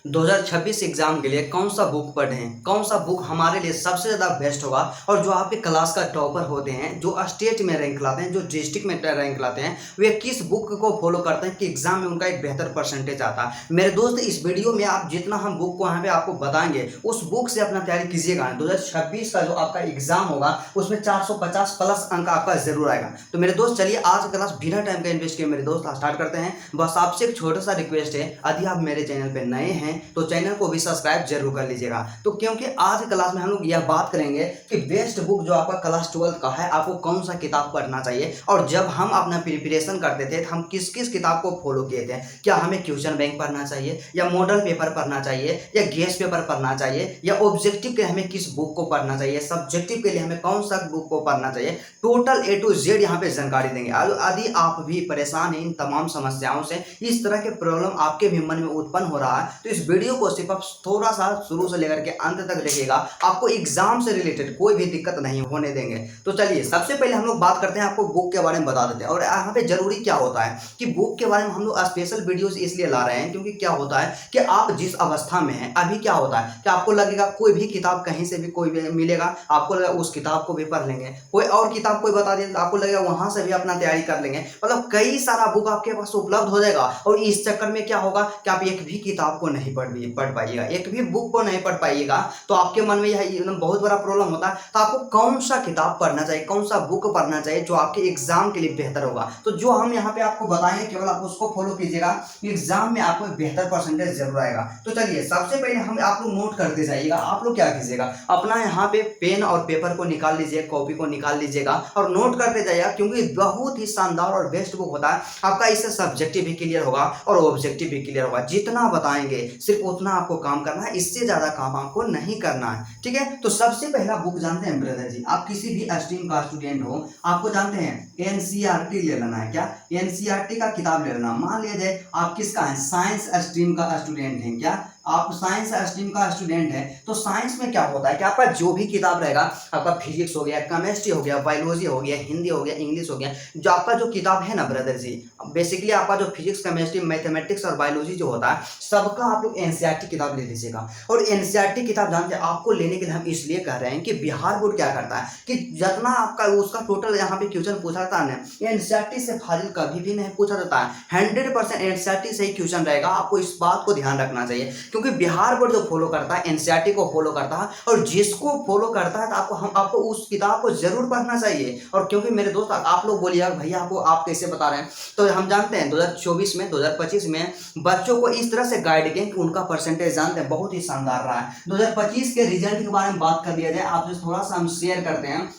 2026 exam के लिए कौन सा बुक पढ़ें, कौन सा बुक हमारे लिए सबसे ज़्यादा बेस्ट होगा। और जो आपके क्लास का टॉपर होते हैं, जो स्टेट में रैंक लाते हैं, जो डिस्ट्रिक्ट में रैंक लाते हैं, वे किस बुक को फॉलो करते हैं कि एग्जाम में उनका एक बेहतर परसेंटेज आता है। मेरे दोस्त, इस वीडियो में आप जितना हम बुक को यहाँ पे आपको बताएंगे, उस बुक से अपना तैयारी कीजिएगा। 2026 का जो आपका एग्जाम होगा उसमें 450 प्लस अंक आपका जरूर आएगा। तो मेरे दोस्त चलिए आज क्लास बिना टाइम का इन्वेस्ट किए मेरे दोस्त स्टार्ट करते हैं। बस आपसे एक छोटा सा रिक्वेस्ट है, यदि आप मेरे चैनल पे नए हैं तो चैनल को भी सब्सक्राइब जरूर कर लीजिएगा। तो क्योंकि आज क्लास में हम लोग यह बात करेंगे कि बेस्ट बुक जो आपका क्लास 12 का है, आपको कौन सा किताब पढ़ना चाहिए। और जब हम अपना प्रिपरेशन करते थे तो हम किस किस किताब को फॉलो किए थे। क्या हमें क्वेश्चन बैंक पढ़ना चाहिए, या मॉडल पेपर पढ़ना चाहिए, या गेस्ट पेपर पढ़ना चाहिए, या ऑब्जेक्टिव के हमें किस बुक को पढ़ना चाहिए, सब्जेक्टिव के लिए हमें कौन सा बुक को पढ़ना चाहिए। टोटल A to Z यहाँ पे जानकारी देंगे। यदि आप भी परेशान हैं इन तमाम समस्याओं से, इस तरह के प्रॉब्लम आपके भी मन में उत्पन्न हो रहा है, तो इस वीडियो को सिर्फ आप थोड़ा सा शुरू से लेकर के अंत तक देखिएगा। आपको एग्जाम से रिलेटेड कोई भी दिक्कत नहीं होने देंगे। तो चलिए सबसे पहले हम लोग बात करते हैं, आपको बुक के बारे में बता देते हैं। और यहाँ पे जरूरी क्या होता है कि बुक के बारे में हम लोग स्पेशल वीडियोस इसलिए ला रहे हैं क्योंकि क्या होता है कि आप जिस अवस्था में हैं अभी, क्या होता है कि आपको लगेगा कोई भी किताब कहीं से भी कोई भी मिलेगा, आपको लगेगा उस किताब को भी पढ़ लेंगे, कोई और किताब कोई बता दे आपको लगेगा वहां से भी अपना तैयारी कर लेंगे। मतलब कई सारा बुक आपके पास उपलब्ध हो जाएगा, और इस चक्कर में क्या होगा कि आप एक भी किताब को नहीं पढ़ पाइएगा, एक भी बुक को नहीं पढ़ पाइएगा। तो आपके मन में यह एकदम बहुत बड़ा प्रॉब्लम होता है। तो आपको कौन सा किताब पढ़ना चाहिए, कौन सा बुक पढ़ना चाहिए जो आपके एग्जाम के लिए बेहतर होगा। तो जो हम यहाँ पे आपको बताएंगे केवल आप उसको फॉलो कीजिएगा, एग्जाम में आपको बेहतर परसेंटेज जरूर आएगा। तो चलिए सबसे पहले हम आप लोग नोट करते जाइएगा। आप लोग क्या कीजिएगा, अपना यहाँ पे पेन और पेपर को निकाल लीजिए, कॉपी को निकाल लीजिएगा और नोट करते जाइएगा, क्योंकि बहुत ही शानदार और बेस्ट बुक होता है आपका। इससे सब्जेक्टिव भी क्लियर होगा और ऑब्जेक्टिव भी क्लियर होगा। जितना बताएंगे सिर्फ उतना आपको काम करना है, इससे ज्यादा काम आपको नहीं करना है, ठीक है। तो सबसे पहला बुक जानते हैं ब्रदर जी, आप किसी भी स्ट्रीम का स्टूडेंट हो, आपको जानते हैं एनसीईआरटी ले लेना है। क्या एनसीईआरटी का किताब ले लेना। मान लीजिए आप किसका है, साइंस स्ट्रीम का स्टूडेंट है। क्या आप साइंस स्ट्रीम का स्टूडेंट है, तो साइंस में क्या होता है कि आपका जो भी किताब रहेगा, आपका फिजिक्स हो गया, केमिस्ट्री हो गया, बायोलॉजी हो गया, हिंदी हो गया, इंग्लिश हो गया, जो आपका जो किताब है ना ब्रदर जी, बेसिकली आपका जो फिजिक्स, केमिस्ट्री, मैथमेटिक्स और बायोलॉजी जो होता है, सबका आप लोग एनसीईआरटी किताब ले लीजिएगा। और एनसीईआरटी किताब जानते हैं आपको लेने के लिए हम इसलिए कह रहे हैं कि बिहार बोर्ड क्या करता है कि जितना आपका उसका टोटल यहाँ पे क्वेश्चन पूछा जाता है ना, एनसीईआरटी से फाजिल कभी भी नहीं पूछा जाता है। 100% एनसीईआरटी से ही क्वेश्चन रहेगा। आपको इस बात को ध्यान रखना चाहिए, क्योंकि बिहार बोर्ड जो फॉलो करता है एनसीईआरटी को फॉलो करता है, और जिसको फॉलो करता है तो आपको उस किताब को जरूर पढ़ना चाहिए। और क्योंकि मेरे दोस्त आप लोग बोलिएगा भैया आपको आप कैसे बता रहे हैं, तो हम जानते हैं 2024 में 2025 में बच्चों को इस तरह से गाइड किए कि उनका परसेंटेज जानते हैं बहुत ही शानदार रहा है। 2025 के रिजल्ट के बारे में बात कर लिया जाए, आपसे थोड़ा सा हम शेयर करते हैं।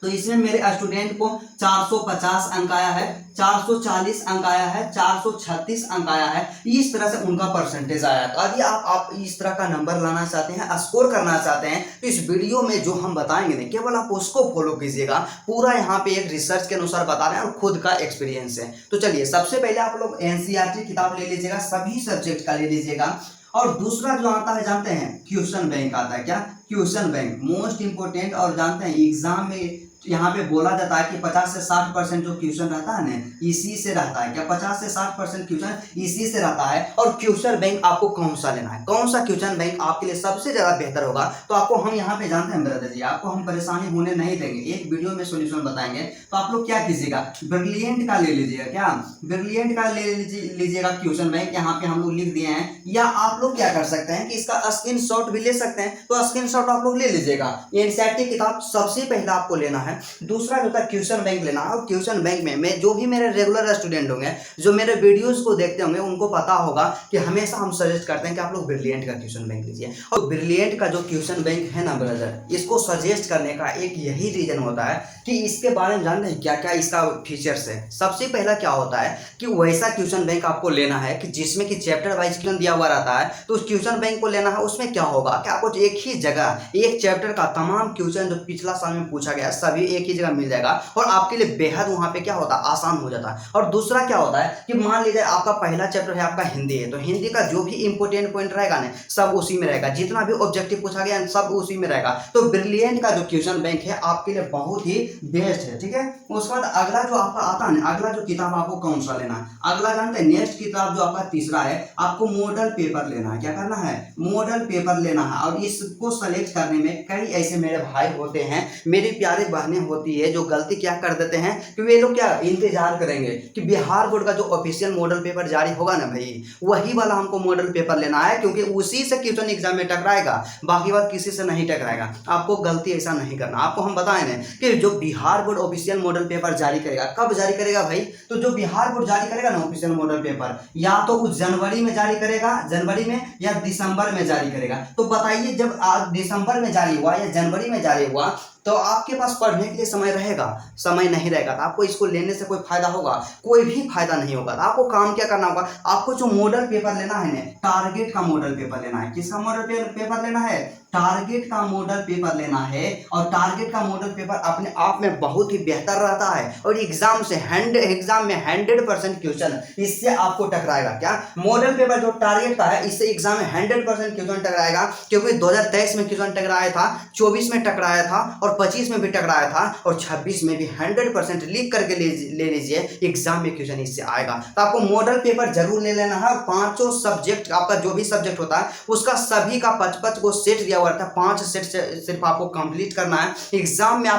तो इसमें मेरे स्टूडेंट को 450 अंक आया है, 440 अंक आया है, 436 अंक आया है। इस तरह से उनका परसेंटेज आया। तो यदि आप इस तरह का नंबर लाना चाहते हैं, स्कोर करना चाहते हैं, तो इस वीडियो में जो हम बताएंगे नहीं, केवल आप उसको फॉलो कीजिएगा। पूरा यहाँ पे एक रिसर्च के अनुसार बता रहे हैं और खुद का एक्सपीरियंस है। तो चलिए सबसे पहले आप लोग एनसीईआरटी किताब ले लीजिएगा, सभी सब्जेक्ट का ले लीजिएगा। और दूसरा जो आता है जानते हैं, क्वेश्चन बैंक आता है। क्या क्वेश्चन बैंक मोस्ट इंपोर्टेंट। और जानते हैं एग्जाम में यहाँ पे बोला जाता है कि 50 से 60% जो क्वेश्चन रहता है ना, इसी से रहता है। क्या 50 से 60% क्वेश्चन इसी से रहता है। और क्वेश्चन बैंक आपको कौन सा लेना है, कौन सा क्वेश्चन बैंक आपके लिए सबसे ज्यादा बेहतर होगा, तो आपको हम यहाँ पे जानते हैं ब्रदर जी, आपको हम परेशानी होने नहीं देंगे, एक वीडियो में सोल्यूशन बताएंगे। तो आप लोग क्या कीजिएगा, ब्रिलियंट का ले लीजिएगा। क्या ब्रिलियंट का ले लीजिएगा क्वेश्चन बैंक, यहाँ पे हम लोग लिख दिए हैं। या आप लोग क्या कर सकते हैं कि इसका स्क्रीनशॉट भी ले सकते हैं, तो स्क्रीनशॉट आप लोग ले लीजिएगा। एनसीईआरटी किताब सबसे पहला आपको लेना है। दूसरा जो था क्वेश्चन बैंक लेना। और क्वेश्चन बैंक में मैं जो भी मेरे रेगुलर स्टूडेंट होंगे, जो मेरे वीडियोस को देखते होंगे, उनको पता होगा कि हमेशा हम सजेस्ट करते हैं कि आप लोग ब्रिलियंट का क्वेश्चन बैंक लीजिए। और ब्रिलियंट का जो क्वेश्चन बैंक है ना ब्रदर, इसको सजेस्ट करने का एक यही रीजन होता है कि इसके बारे में जानते हैं क्या क्या इसका फीचर्स है। सबसे पहला क्या होता है कि वैसा क्वेश्चन बैंक आपको लेना है कि जिसमें कि चैप्टर वाइज क्वेश्चन दिया हुआ रहता है, तो उस क्वेश्चन बैंक को लेना है। उसमें क्या होगा कि आपको एक ही जगह एक चैप्टर का तमाम क्वेश्चन जो पिछला साल में पूछा गया सभी सभी एक ही जगह मिल जाएगा और आपके लिए बेहद वहाँ पे क्या होता है, आसान हो जाता है। और दूसरा क्या होता है कि मान लीजिए आपका पहला चैप्टर है आपका हिंदी है, तो हिंदी का जो भी इंपॉर्टेंट पॉइंट रहेगा ना सब उसी में रहेगा, जितना भी ऑब्जेक्टिव पूछा गया सब उसी में रहेगा। तो ब्रिलियंट का जो क्वेश्चन बैंक है आपके लिए बहुत ही बेस्ट है, ठीक है। उसके बाद अगला जो आपका आता है ना, अगला जो किताब आपको कौन सा लेना है, अगला जानते हैं नेक्स्ट किताब जो आपका तीसरा है, आपको मॉडल पेपर लेना है। क्या करना है, मॉडल पेपर लेना है। और इसको सेलेक्ट करने में कई ऐसे मेरे भाई होते हैं, मेरी प्यारी बहनें होती है जो गलती क्या कर देते हैं कि वे लोग क्या इंतजार करेंगे कि बिहार बोर्ड का जो ऑफिशियल मॉडल पेपर जारी होगा ना भाई, वही वाला हमको मॉडल पेपर लेना है, क्योंकि उसी से क्वेश्चन एग्जाम में टकराएगा, बाकी बात किसी से नहीं टकराएगा। आपको गलती ऐसा नहीं करना। आपको हम बताएं ना कि जो Bihar board official model paper जारी करेगा, कब जारी करेगा भाई, तो जो बिहार बोर्ड जारी करेगा ना ऑफिशियल मॉडल पेपर, या तो वो जनवरी में जारी करेगा, जनवरी में, या दिसंबर में जारी करेगा। तो बताइए जब दिसंबर में जारी हुआ या जनवरी में जारी हुआ तो आपके पास पढ़ने के लिए समय रहेगा, समय नहीं रहेगा, तो आपको इसको लेने से कोई फायदा होगा, कोई भी फायदा नहीं होगा। तो आपको काम क्या करना होगा, आपको जो मॉडल पेपर लेना है ना, टारगेट का मॉडल पेपर लेना है। किसका मॉडल पेपर लेना है, टारगेट का मॉडल पेपर लेना है। और टारगेट का मॉडल पेपर अपने आप में बहुत ही बेहतर रहता है और एग्जाम में 100% क्वेश्चन इससे आपको टकराएगा। क्या मॉडल पेपर जो टारगेट का है, इससे एग्जाम में 100% क्वेश्चन टकराएगा, क्योंकि 2023 में क्वेश्चन टकराया था, 24 में टकराया था और 25 में भी टकराया था और 26 में भी 100% लिख करके ले लीजिए, एग्जाम में क्वेश्चन इससे आएगा। तो आपको मॉडल पेपर जरूर ले लेना है। पांचों सब्जेक्ट आपका जो भी सब्जेक्ट होता है उसका सभी का 55 को सेट दिया हुआ था, 5 सेट सिर्फ आपको कंप्लीट करना है। एग्जाम में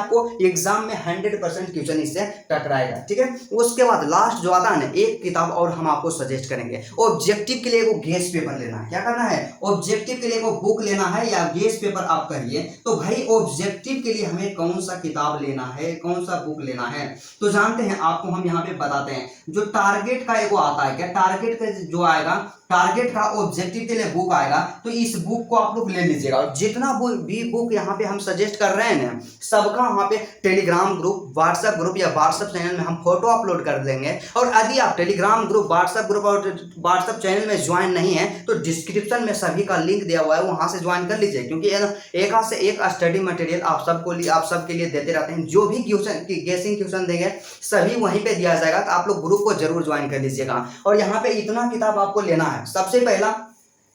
100% क्वेश्चन इससे टकराएगा, ठीक है। उसके बाद लास्ट जो आता है ना, एक किताब और हम आपको सजेस्ट करेंगे, ऑब्जेक्टिव के लिए वो गेस पेपर लेना है। क्या करना है, ऑब्जेक्टिव के लिए वो बुक लेना है या गेस पेपर आप करिए। तो भाई ऑब्जेक्टिव के लिए हमें कौन सा किताब लेना है, कौन सा बुक लेना है, तो जानते हैं आपको हम यहाँ पे बताते हैं। जो टारगेट का एगो आता है, क्या टारगेट का जो आएगा, टारगेट का ऑब्जेक्टिव के लिए बुक आएगा, तो इस बुक को आप लोग ले लीजिएगा। और जितना भी बुक यहाँ पे हम सजेस्ट कर रहे हैं ना, सबका वहाँ पे टेलीग्राम ग्रुप, व्हाट्सएप ग्रुप या व्हाट्सएप चैनल में हम फोटो अपलोड कर देंगे। और यदि आप टेलीग्राम ग्रुप, व्हाट्सएप ग्रुप और व्हाट्सएप चैनल में ज्वाइन नहीं है तो डिस्क्रिप्शन में सभी का लिंक दिया हुआ है, वहां से ज्वाइन कर लीजिए, क्योंकि एक से एक स्टडी मटेरियल आप सबके लिए देते रहते हैं। जो भी गेसिंग क्वेश्चन देंगे सभी वहीं पे दिया जाएगा, तो आप लोग ग्रुप को जरूर ज्वाइन कर लीजिएगा। और यहाँ पे इतना किताब आपको लेना है। सबसे पहला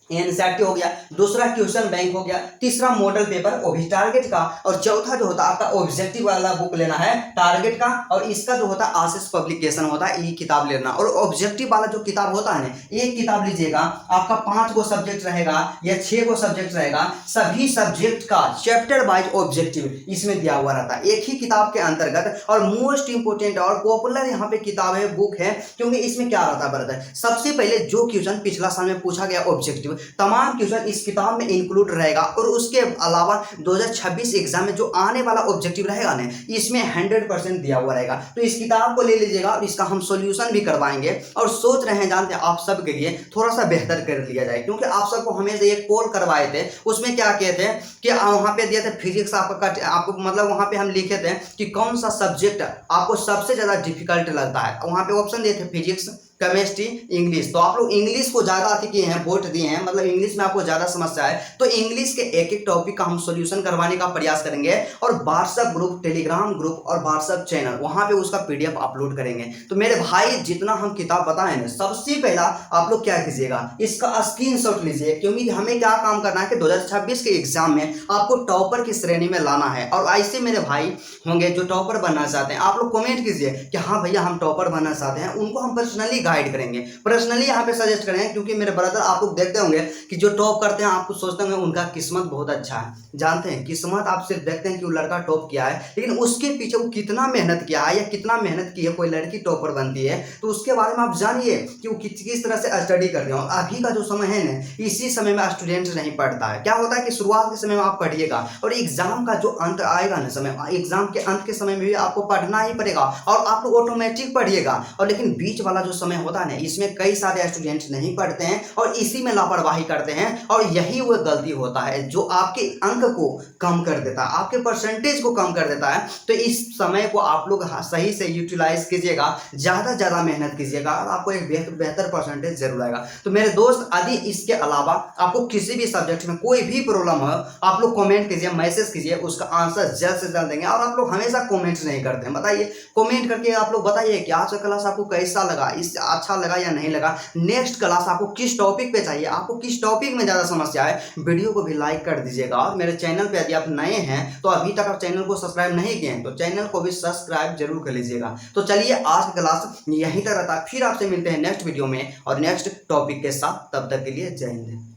एनसीईआरटी हो गया, दूसरा क्वेश्चन बैंक हो गया, तीसरा मॉडल पेपर वो भी टारगेट का, और चौथा जो होता है आपका ऑब्जेक्टिव वाला बुक लेना है टारगेट का, और इसका जो होता है आशीष पब्लिकेशन होता है, ये किताब लेना। और ऑब्जेक्टिव वाला जो किताब होता है ना, एक किताब लीजिएगा, आपका 5 गो सब्जेक्ट रहेगा या 6 गो सब्जेक्ट रहेगा, सभी सब्जेक्ट का चैप्टर वाइज ऑब्जेक्टिव इसमें दिया हुआ रहता है एक ही किताब के अंतर्गत। और मोस्ट इंपोर्टेंट और पॉपुलर यहाँ पे किताब है, बुक है, क्योंकि इसमें क्या रहता है ब्रदर, सबसे पहले जो क्वेश्चन पिछला साल में पूछा गया ऑब्जेक्टिव, तमाम क्वेश्चन इस किताब में इंक्लूड रहेगा। और उसके अलावा 2026 एग्जाम में जो आने वाला ऑब्जेक्टिव रहेगा ना, इसमें 100% दिया हुआ रहेगा। तो इस किताब को ले लीजिएगा और इसका हम सॉल्यूशन भी करवाएंगे। और सोच रहे हैं, जानते हैं, आप सब के लिए थोड़ा सा बेहतर कर लिया जाए, क्योंकि आप सबको हमें एक पोल करवाए थे, उसमें क्या किए थे कि वहां पे दिए थे फिजिक्स आपको मतलब वहां पे हम लिखे थे कि कौन सा सब्जेक्ट आपको सबसे ज्यादा डिफिकल्ट लगता है। वहां पे ऑप्शन दिए थे फिजिक्स, केमिस्ट्री, इंग्लिश। तो आप लोग इंग्लिश को ज़्यादा अति किए हैं, वोट दिए हैं, मतलब इंग्लिश में आपको ज़्यादा समस्या है, तो इंग्लिश के एक एक टॉपिक का हम सॉल्यूशन करवाने का प्रयास करेंगे। और व्हाट्सएप ग्रुप, टेलीग्राम ग्रुप और व्हाट्सएप चैनल, वहाँ पे उसका PDF अपलोड करेंगे। तो मेरे भाई जितना हम किताब बताएं ना, सबसे पहला आप लोग क्या कीजिएगा, इसका स्क्रीनशॉट लीजिए, क्योंकि हमें क्या काम करना है कि 2026 के एग्जाम में आपको टॉपर की श्रेणी में लाना है। और ऐसे मेरे भाई होंगे जो टॉपर बनना चाहते हैं, आप लोग कमेंट कीजिए कि हाँ भैया हम टॉपर बनना चाहते हैं, उनको हम पर्सनली गाइड करेंगे, पर्सनली यहाँ पे सजेस्ट करेंगे। क्योंकि मेरे ब्रदर आप लोग देखते होंगे कि जो टॉप करते हैं, आपको सोचते होंगे उनका किस्मत बहुत अच्छा है। जानते हैं, किस्मत आप सिर्फ देखते हैं कि वो लड़का टॉप किया है, लेकिन उसके पीछे वो कितना मेहनत किया है या कितना मेहनत की है कोई लड़की टॉपर बनती है, तो उसके बारे में आप जानिए कि वो किस तरह से स्टडी करते हैं। और अभी का जो समय है ना, इसी समय में स्टूडेंट नहीं पढ़ता है। क्या होता है कि शुरुआत के समय में आप पढ़िएगा और एग्जाम का जो अंत आएगा ना समय, एग्जाम के अंत के समय में भी आपको पढ़ना ही पड़ेगा और आप ऑटोमेटिक पढ़िएगा। और लेकिन बीच वाला जो समय होता नहीं, इसमें कई सारे स्टूडेंट नहीं पढ़ते हैं और इसी में लापरवाही करते हैं और यही वो गलती होता है जो आपके अंक को कम कर देता है, आपके परसेंटेज को कम कर देता है। तो इस समय को आप लोग सही से यूटिलाइज कीजिएगा, ज़्यादा ज़्यादा मेहनत कीजिएगा और आपको एक बेहतर परसेंटेज जरूर आएगा। तो मेरे दोस्त, यदि इसके अलावा आपको किसी भी सब्जेक्ट में कोई भी प्रॉब्लम हो, आप लोग कमेंट कीजिए, मैसेज कीजिए, उसका आंसर जल्द से जल्द देंगे। और आप लोग हमेशा कमेंट्स नहीं करते हैं, बताइए, कमेंट करके आप लोग बताइए कि आज का क्लास आपको कैसा लगा, इससे अच्छा लगा या नहीं लगा, नेक्स्ट क्लास आपको किस टॉपिक पे चाहिए, आपको किस टॉपिक में ज़्यादा समस्या है। वीडियो को भी लाइक कर दीजिएगा और मेरे चैनल पे यदि आप नए हैं तो अभी तक आप चैनल को सब्सक्राइब नहीं किए हैं तो चैनल को भी सब्सक्राइब जरूर कर लीजिएगा। तो चलिए, आज का क्लास यहीं तक रहता है, फिर आपसे मिलते हैं नेक्स्ट वीडियो में और नेक्स्ट टॉपिक के साथ। तब तक के लिए जय हिंद।